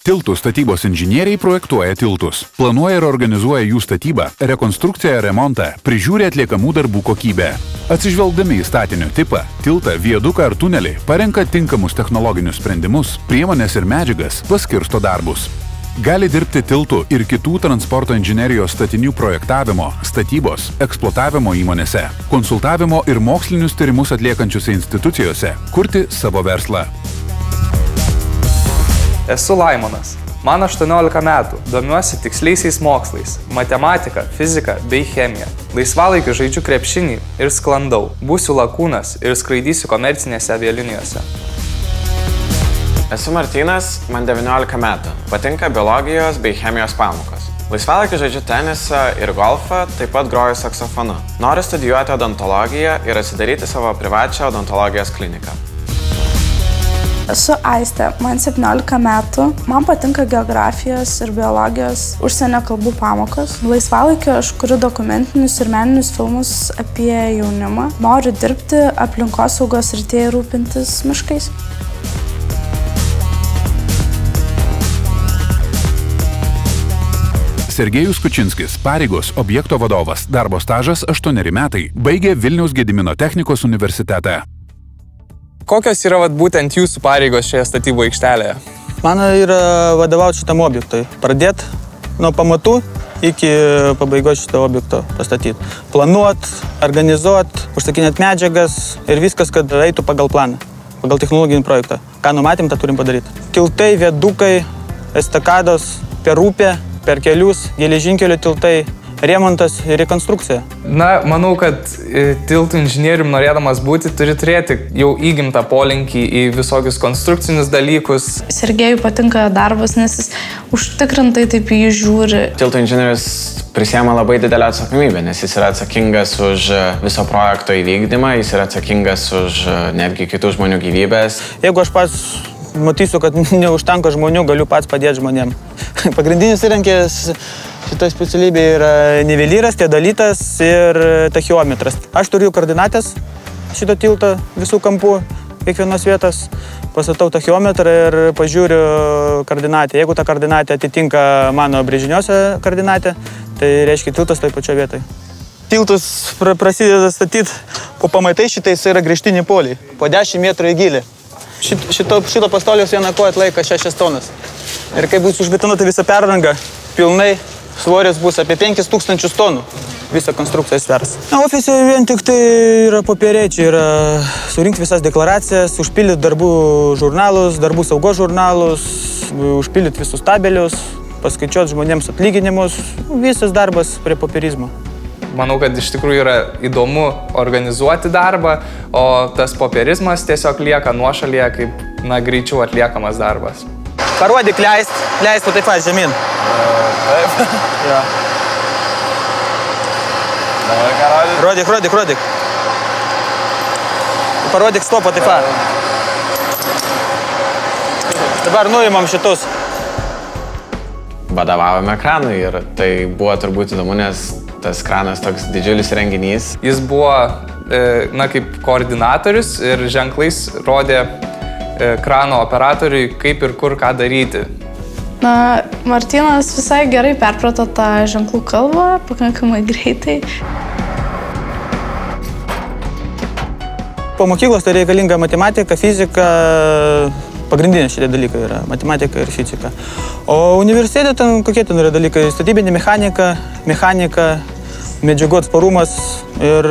Tiltų statybos inžinieriai projektuoja tiltus. Planuoja ir organizuoja jų statybą, rekonstrukciją, remontą, prižiūri atliekamų darbų kokybę. Atsižvelgdami į statinio tipą, tiltą, viaduką ar tunelį, parenka tinkamus technologinius sprendimus, priemonės ir medžiagas, paskirsto darbus. Gali dirbti tiltų ir kitų transporto inžinerijos statinių projektavimo, statybos, eksploatavimo įmonėse, konsultavimo ir mokslinius tyrimus atliekančiose institucijose, kurti savo verslą. Esu Laimonas. Man 18 metų. Domiuosi tiksliaisiais mokslais – matematika, fizika bei chemija. Laisvalaikiu žaidžiu krepšinį ir sklandau. Būsiu lakūnas ir skraidysiu komercinėse avialinijose. Esu Martynas, man 19 metų. Patinka biologijos bei chemijos pamokos. Laisvalaikiu žaidžiu tenisą ir golfą, taip pat groju saksofonu. Noriu studijuoti odontologiją ir atsidaryti savo privačią odontologijos kliniką. Esu Aistė, man 17 metų, man patinka geografijos ir biologijos užsienio kalbų pamokos. Laisvalaikiu aš kuriu dokumentinius ir meninius filmus apie jaunimą. Noriu dirbti aplinkosaugos srityje ir rūpintis miškais. Sergejus Kučinskis, pareigos, objekto vadovas, darbo stažas 8 metai, baigė Vilniaus Gedimino technikos universitetą. Kokios yra būtent jūsų pareigos šioje statybų aikštelėje? Mano yra vadovauti šitam objektui. Pradėti nuo pamatų iki pabaigos šito objekto pastatyti. Planuoti, organizuoti, užsakinėti medžiagas ir viskas, kad eitų pagal planą, pagal technologinį projektą. Ką numatėm, tą turim padaryti. Tiltai, viadukai, estakados, per upę, per kelius, geležinkelio tiltai, remontas ir rekonstrukcija. Na, manau, kad tiltų inžinierium norėdamas būti, turi turėti jau įgimtą polinkį į visokius konstrukcinius dalykus. Sergejui patinka darbas, nes jis užtikrintai taip jį žiūri. Tiltų inžinierius prisiema labai didelę atsakomybę, nes jis yra atsakingas už viso projekto įvykdymą, jis yra atsakingas už netgi kitų žmonių gyvybės. Jeigu aš pats matysiu, kad neužtenka žmonių, galiu pats padėti žmonėm. Pagrindinis įrankis šitoj specialybė yra nivelyras, teodolitas ir tachiometras. Aš turiu koordinatės šito tilto visų kampų, kiekvienos vietos. Pastatau tachiometrą ir pažiūriu koordinatę. Jeigu ta koordinatė atitinka mano brėžiniuose koordinatę, tai reiškia tiltas toj pačioje vietoje. Tiltus prasideda statyti, po pamatai šitais yra grįžtiniai poliai, po 10 metrų į gylį. Šito pastoliaus vieną koją atlaiko 6 tonas. Ir kai bus užbetonuota visa perranga, pilnai svoris bus apie 5000 tonų. Visą konstrukciją svers. Ofise vien tik tai yra popieriai, čia yra surinkti visas deklaracijas, užpildyti darbų žurnalus, darbų saugos žurnalus, užpildyti visus tabelius, paskaičiuoti žmonėms atlyginimus. Visas darbas prie popierizmo. Manau, kad iš tikrųjų yra įdomu organizuoti darbą, o tas popierizmas tiesiog lieka nuošalyje kaip, greičiau atliekamas darbas. Parodyk, leist taip pat žemyn. Taip. Ja. Dabar ką rodyk? Rodyk. Parodyk stopą taip pat. Dabar nuimam šitus. Vadovavome kranui ir tai buvo turbūt įdomu, nes tas kranas toks didžiulis renginys. Jis buvo, kaip koordinatorius ir ženklais rodė krano operatoriui, kaip ir kur ką daryti. Martynas visai gerai perprato tą ženklų kalbą, pakankamai greitai. Po mokyklos tai reikalinga matematika, fizika, pagrindinė šitie dalykai yra matematika ir fizika. O universitete ten kokie ten yra dalykai? Statybinė mechanika, medžiagų atsparumas ir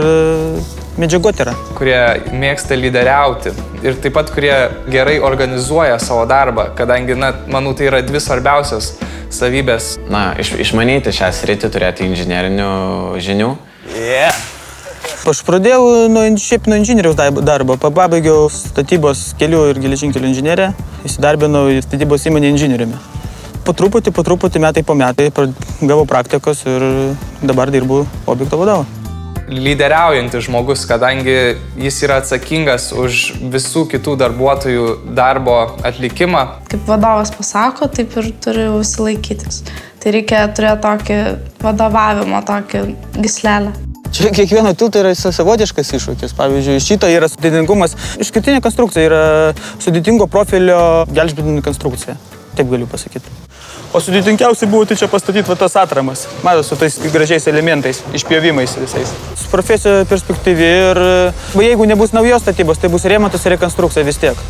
medžiagotyra. Kurie mėgsta lyderiauti ir taip pat kurie gerai organizuoja savo darbą, kadangi, manau, tai yra 2 svarbiausios savybės. Išmanyti šią sritį, turėti inžinerinių žinių. Aš pradėjau nuo inžinieriaus darbo, pabaigiau statybos kelių ir geležinkelių inžineriją, įsidarbinau į statybos įmonę inžinieriumi. Po truputį, metai po metai, gavau praktikos ir dabar dirbu objekto vadovu. Lyderiaujantis žmogus, kadangi jis yra atsakingas už visų kitų darbuotojų darbo atlikimą. Kaip vadovas pasako, taip ir turi visi laikytis. Tai reikia turėti tokį vadovavimo, tokį gyslelę. Čia kiekvieno tilto yra savotiškas iššūkis. Pavyzdžiui, šito yra sudėtingumas. Išskirtinė konstrukcija yra sudėtingo profilio gelžbetonė konstrukcija. taip galiu pasakyti. O sudėtingiausiai buvo tai čia pastatyti tas atramas. Matot, su tais gražiais elementais, išpjovimais visais. Profesija perspektyvi ir jeigu nebus naujos statybos, tai bus remontas ir rekonstrukcija vis tiek.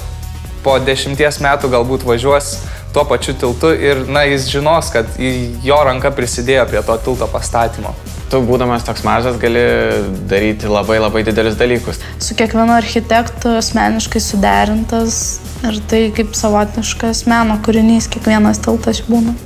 Po 10 metų galbūt važiuos tuo pačiu tiltu ir, jis žinos, kad jo ranka prisidėjo prie to tilto pastatymo. Tu, būdamas toks mažas, gali daryti labai didelius dalykus. Su kiekvienu architektu asmeniškai suderintas ir tai kaip savotiškas meno kūrinys, kiekvienas tiltas būna.